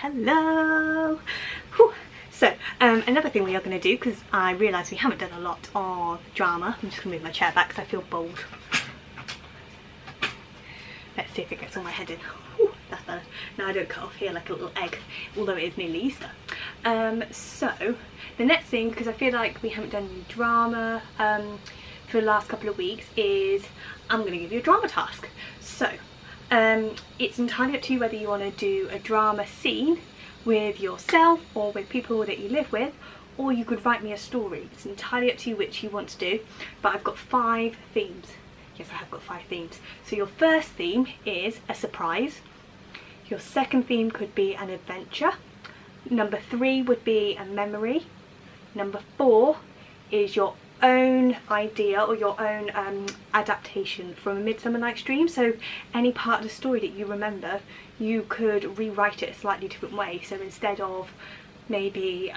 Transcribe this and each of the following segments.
Hello! Whew. So, another thing we are going to do, because I realise we haven't done a lot of drama. I'm just going to move my chair back because I feel bold. Let's see if it gets all my head in. Whew, that's better. Now I don't cut off here like a little egg, although it is nearly Easter. So, the next thing, because I feel like we haven't done any drama for the last couple of weeks, is I'm going to give you a drama task. So, it's entirely up to you whether you want to do a drama scene with yourself or with people that you live with, or you could write me a story. It's entirely up to you which you want to do, but I've got 5 themes. Yes, I have got 5 themes. So your first theme is a surprise. Your second theme could be an adventure. Number 3 would be a memory. Number 4 is your own idea or your own adaptation from A Midsummer Night's Dream. So any part of the story that you remember, you could rewrite it a slightly different way. So instead of maybe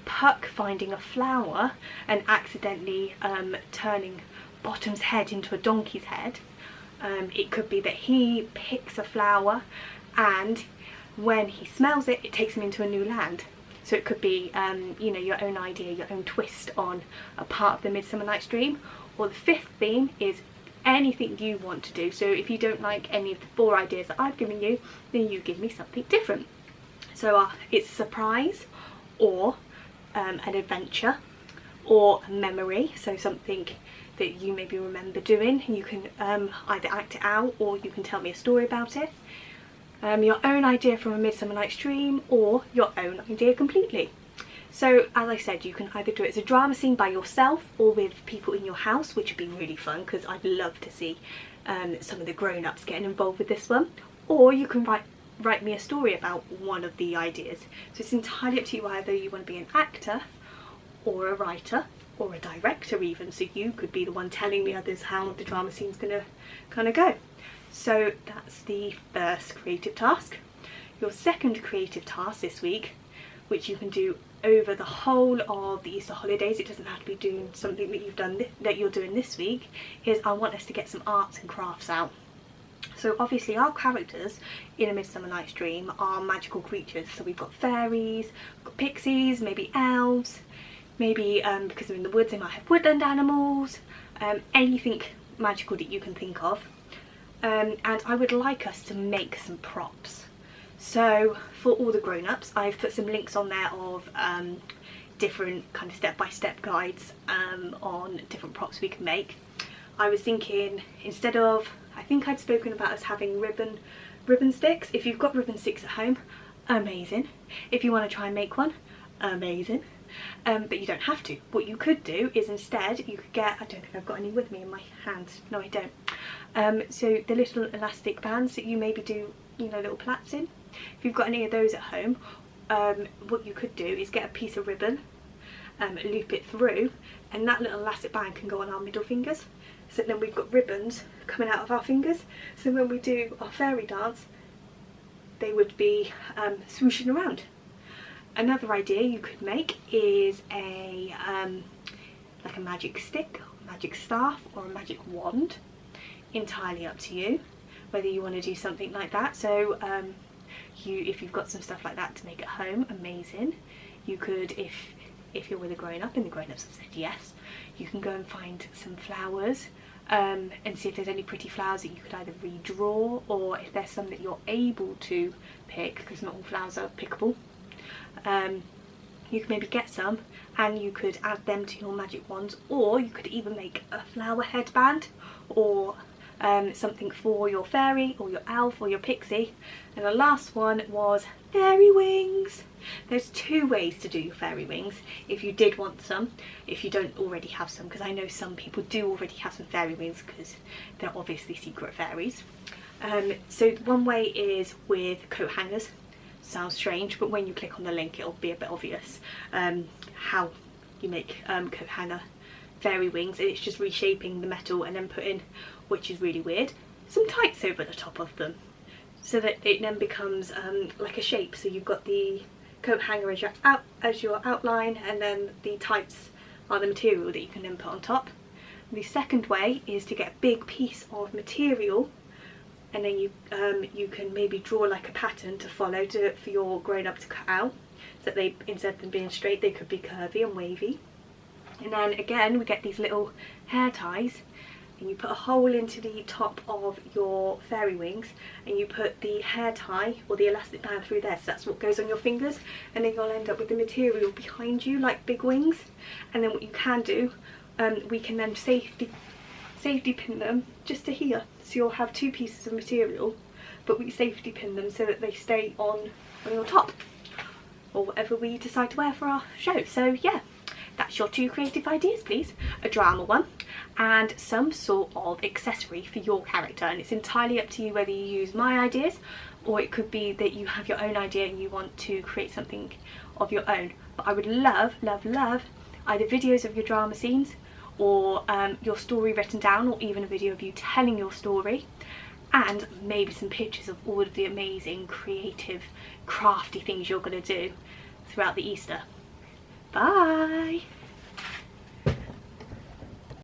Puck finding a flower and accidentally turning Bottom's head into a donkey's head, it could be that he picks a flower and when he smells it, it takes him into a new land. So it could be, you know, your own idea, your own twist on a part of the Midsummer Night's Dream. Or the 5th theme is anything you want to do. So if you don't like any of the 4 ideas that I've given you, then you give me something different. So it's a surprise, or an adventure, or a memory. So something that you maybe remember doing. You can either act it out or you can tell me a story about it. Your own idea from A Midsummer Night's Dream, or your own idea completely. So as I said, you can either do it as a drama scene by yourself or with people in your house, which would be really fun because I'd love to see some of the grown-ups getting involved with this one. Or you can write me a story about one of the ideas. So it's entirely up to you whether you want to be an actor or a writer or a director even, so you could be the one telling the others how the drama scene's going to kind of go. So that's the first creative task. Your second creative task this week, which you can do over the whole of the Easter holidays, it doesn't have to be doing something that you're doing this week, is I want us to get some arts and crafts out. So obviously our characters in A Midsummer Night's Dream are magical creatures. So we've got fairies, we've got pixies, maybe elves, maybe because they're in the woods they might have woodland animals, anything magical that you can think of. And I would like us to make some props. So for all the grown-ups, I've put some links on there of different kind of step-by-step guides on different props we can make. I was thinking, instead of, I think I'd spoken about us having ribbon sticks. If you've got ribbon sticks at home, amazing. If you want to try and make one, amazing. But you don't have to. What you could do is instead you could get, I don't think I've got any with me in my hand, no I don't. So the little elastic bands that you maybe do, you know, little plaits in. If you've got any of those at home, what you could do is get a piece of ribbon, loop it through, and that little elastic band can go on our middle fingers. So then we've got ribbons coming out of our fingers. So when we do our fairy dance, they would be swooshing around. Another idea you could make is a like a magic stick, magic staff, or a magic wand. Entirely up to you whether you want to do something like that. So if you've got some stuff like that to make at home, amazing. You could, if you're with a grown-up and the grown-ups have said yes, you can go and find some flowers and see if there's any pretty flowers that you could either redraw, or if there's some that you're able to pick, because not all flowers are pickable. You could maybe get some and you could add them to your magic wands, or you could even make a flower headband, or something for your fairy or your elf or your pixie. And the last one was fairy wings. There's 2 ways to do your fairy wings if you did want some, if you don't already have some, because I know some people do already have some fairy wings because they're obviously secret fairies. So one way is with coat hangers. Sounds strange, but when you click on the link it'll be a bit obvious how you make coat hanger fairy wings, and it's just reshaping the metal and then putting, which is really weird, some tights over the top of them so that it then becomes like a shape. So you've got the coat hanger as your outline, and then the tights are the material that you can then put on top. The second way is to get a big piece of material and then you can maybe draw like a pattern to follow for your grown-up to cut out, so that they, instead of them being straight, they could be curvy and wavy. And then again we get these little hair ties, and you put a hole into the top of your fairy wings, and you put the hair tie or the elastic band through there, so that's what goes on your fingers, and then you'll end up with the material behind you like big wings. And then what you can do, we can then safety pin them just to here, so you'll have two pieces of material, but we safety pin them so that they stay on your top, or whatever we decide to wear for our show. So yeah, that's your 2 creative ideas, please. A drama one and some sort of accessory for your character, and it's entirely up to you whether you use my ideas, or it could be that you have your own idea and you want to create something of your own. But I would love either videos of your drama scenes, or your story written down, or even a video of you telling your story, and maybe some pictures of all of the amazing creative crafty things you're going to do throughout the Easter. Bye!